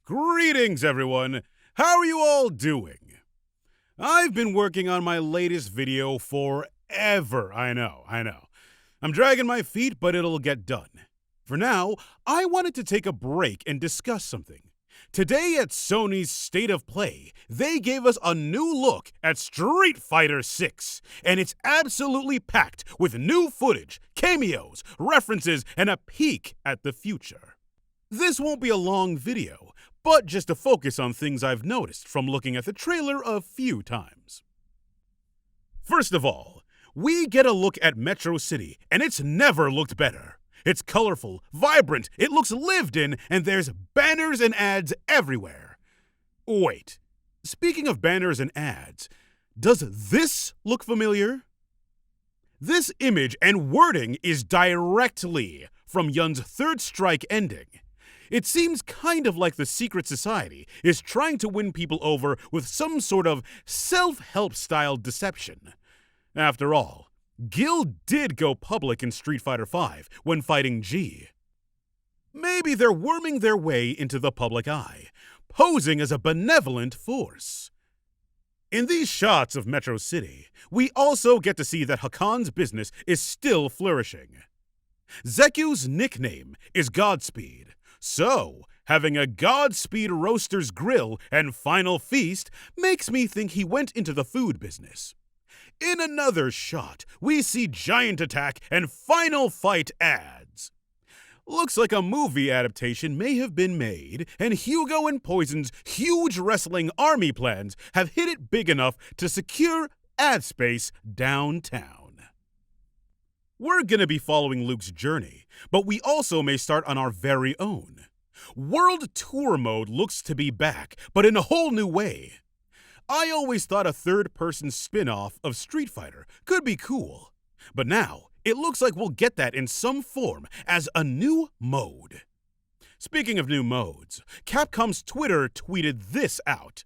Greetings, everyone! How are you all doing? I've been working on my latest video forever. I know. I'm dragging my feet, but it'll get done. For now, I wanted to take a break and discuss something. Today at Sony's State of Play, they gave us a new look at Street Fighter 6, and it's absolutely packed with new footage, cameos, references, and a peek at the future. This won't be a long video, but just to focus on things I've noticed from looking at the trailer a few times. First of all, we get a look at Metro City, and it's never looked better. It's colorful, vibrant, it looks lived in, and there's banners and ads everywhere. Wait, speaking of banners and ads, does this look familiar? This image and wording is directly from Yun's third strike ending. It seems kind of like the secret society is trying to win people over with some sort of self-help style deception. After all, Gil did go public in Street Fighter V when fighting G. Maybe they're worming their way into the public eye, posing as a benevolent force. In these shots of Metro City, we also get to see that Hakan's business is still flourishing. Zeku's nickname is Godspeed, so having a Godspeed Roasters grill and final feast makes me think he went into the food business. In another shot, we see Giant Attack and Final Fight ads. Looks like a movie adaptation may have been made, and Hugo and Poison's huge wrestling army plans have hit it big enough to secure ad space downtown. We're gonna be following Luke's journey, but we also may start on our very own. World Tour mode looks to be back, but in a whole new way. I always thought a third-person spin-off of Street Fighter could be cool, but now it looks like we'll get that in some form as a new mode. Speaking of new modes, Capcom's Twitter tweeted this out.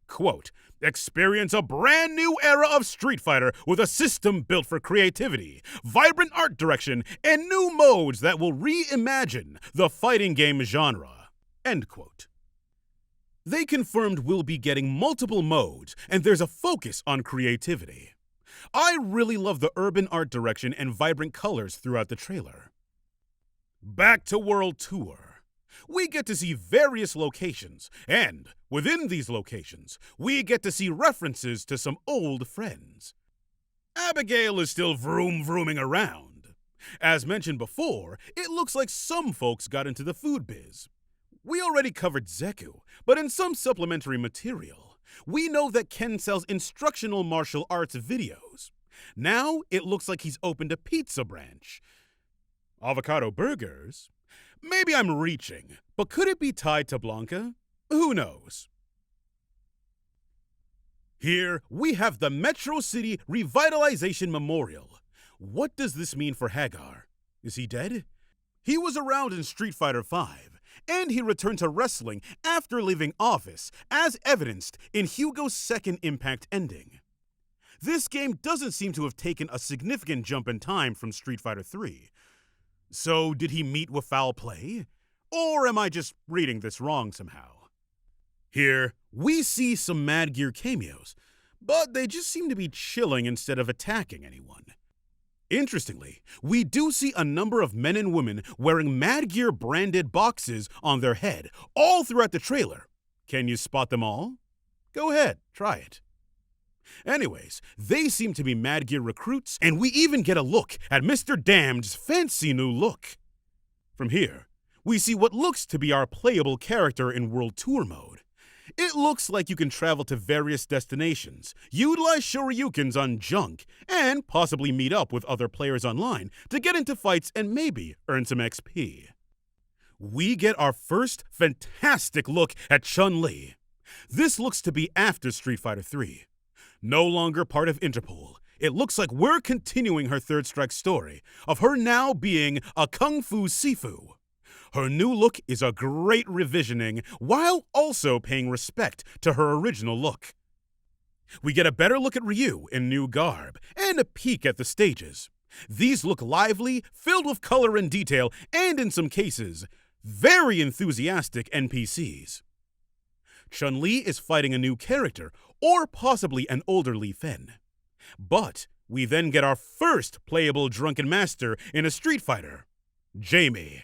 Quote, "Experience a brand new era of Street Fighter with a system built for creativity, vibrant art direction, and new modes that will reimagine the fighting game genre." End quote. They confirmed we'll be getting multiple modes, and there's a focus on creativity. I really love the urban art direction and vibrant colors throughout the trailer. Back to World Tour. We get to see various locations, and within these locations, we get to see references to some old friends. Abigail is still vrooming around. As mentioned before, it looks like some folks got into the food biz. We already covered Zeku, but in some supplementary material, we know that Ken sells instructional martial arts videos. Now it looks like he's opened a pizza branch. Avocado burgers? Maybe I'm reaching, but could it be tied to Blanca? Who knows? Here, we have the Metro City Revitalization Memorial. What does this mean for Hagar? Is he dead? He was around in Street Fighter V, and he returned to wrestling after leaving office, as evidenced in Hugo's second Impact ending. This game doesn't seem to have taken a significant jump in time from Street Fighter 3. So did he meet with foul play? Or am I just reading this wrong somehow? Here, we see some Mad Gear cameos, but they just seem to be chilling instead of attacking anyone. Interestingly, we do see a number of men and women wearing Mad Gear branded boxes on their head all throughout the trailer. Can you spot them all? Go ahead, try it. Anyways, they seem to be Mad Gear recruits, and we even get a look at Mr. Damned's fancy new look. From here, we see what looks to be our playable character in World Tour mode. It looks like you can travel to various destinations, utilize Shoryukens on junk, and possibly meet up with other players online to get into fights and maybe earn some XP. We get our first fantastic look at Chun-Li. This looks to be after Street Fighter 3. No longer part of Interpol, it looks like we're continuing her Third Strike story of her now being a Kung Fu Sifu. Her new look is a great revisioning while also paying respect to her original look. We get a better look at Ryu in new garb and a peek at the stages. These look lively, filled with color and detail, and in some cases, very enthusiastic NPCs. Chun-Li is fighting a new character, or possibly an older Li Fen. But we then get our first playable drunken master in a Street Fighter, Jamie.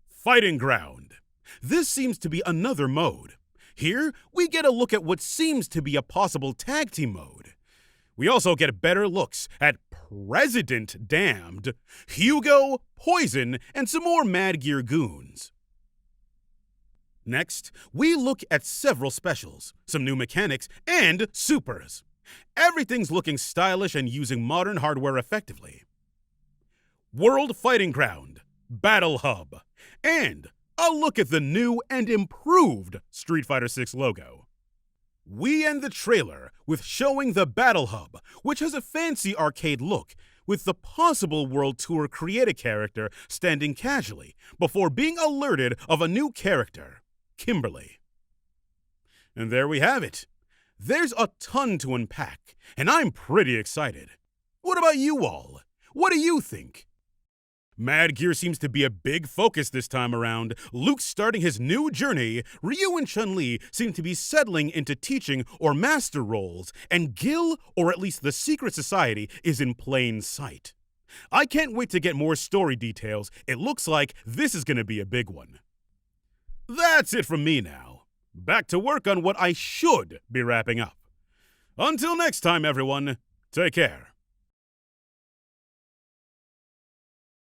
Fighting Ground. This seems to be another mode. Here, we get a look at what seems to be a possible tag team mode. We also get better looks at President Damned, Hugo, Poison, and some more Mad Gear goons. Next, we look at several specials, some new mechanics, and supers. Everything's looking stylish and using modern hardware effectively. World Fighting Ground, Battle Hub, and a look at the new and improved Street Fighter VI logo. We end the trailer with showing the Battle Hub, which has a fancy arcade look, with the possible World Tour create-a character standing casually before being alerted of a new character, Kimberly. And there we have it. There's a ton to unpack, and I'm pretty excited. What about you all? What do you think? Mad Gear seems to be a big focus this time around. Luke's starting his new journey, Ryu and Chun-Li seem to be settling into teaching or master roles, and Gil, or at least the Secret Society, is in plain sight. I can't wait to get more story details. It looks like this is going to be a big one. That's it from me now. Back to work on what I should be wrapping up. Until next time, everyone, take care.